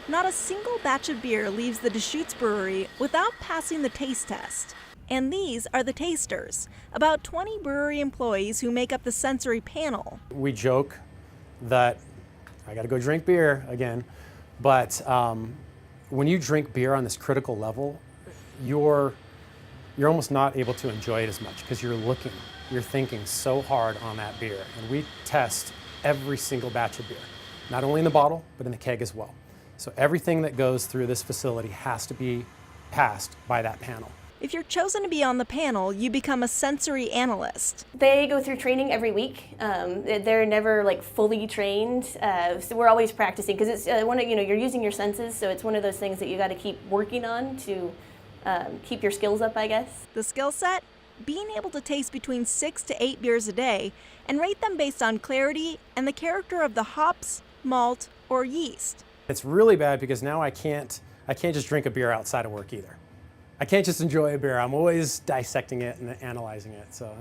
Not a single batch of beer leaves the Deschutes Brewery without passing the taste test. And these are the tasters, about 20 brewery employees who make up the sensory panel. We joke that I gotta go drink beer again, but when you drink beer on this critical level, you're almost not able to enjoy it as much because you're thinking so hard on that beer. And we test every single batch of beer, not only in the bottle, but in the keg as well. So everything that goes through this facility has to be passed by that panel. If you're chosen to be on the panel, you become a sensory analyst. They go through training every week. They're never like fully trained, so we're always practicing because it's you're using your senses, so it's one of those things that you got to keep working on to keep your skills up, I guess. The skill set? Being able to taste between 6 to 8 beers a day and rate them based on clarity and the character of the hops, malt, or yeast. It's really bad because now I can't just drink a beer outside of work either. I can't just enjoy a beer. I'm always dissecting it and analyzing it. So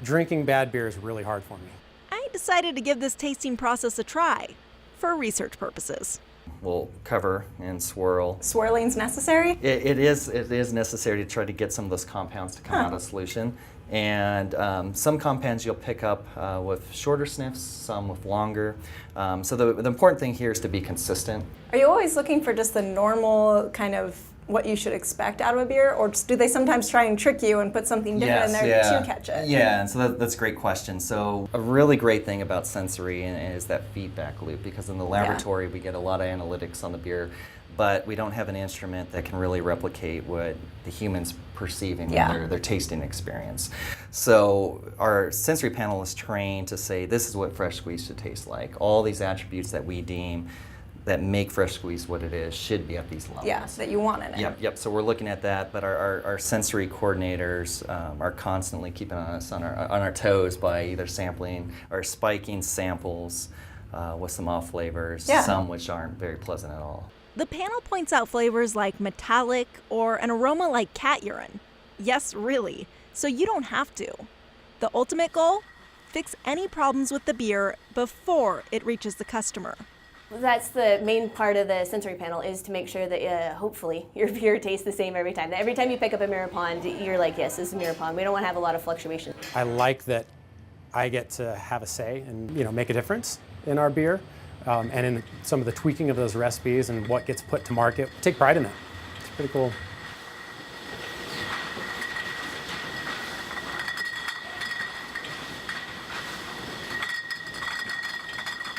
drinking bad beer is really hard for me. I decided to give this tasting process a try for research purposes. We'll cover and swirl. Swirling's necessary? It is necessary to try to get some of those compounds to come out of solution. And some compounds you'll pick up with shorter sniffs, some with longer. So the important thing here is to be consistent. Are you always looking for just the normal kind of what you should expect out of a beer, or do they sometimes try and trick you and put something different in there to catch it? Yeah, and so that's a great question. So a really great thing about sensory is that feedback loop, because in the laboratory we get a lot of analytics on the beer, but we don't have an instrument that can really replicate what the humans perceiving in their tasting experience. So our sensory panel is trained to say this is what fresh squeeze should taste like. All these attributes that we deem that make fresh squeeze what it is should be at these levels. Yeah, that you want in it. Yep. So we're looking at that, but our sensory coordinators are constantly keeping us on our toes by either sampling or spiking samples with some off flavors, some which aren't very pleasant at all. The panel points out flavors like metallic or an aroma like cat urine. Yes, really. So you don't have to. The ultimate goal? Fix any problems with the beer before it reaches the customer. That's the main part of the sensory panel, is to make sure that hopefully your beer tastes the same every time. That every time you pick up a mirror pond, you're like, yes, this is a mirror pond. We don't want to have a lot of fluctuation. I like that I get to have a say and make a difference in our beer and in some of the tweaking of those recipes and what gets put to market. I take pride in that. It's pretty cool.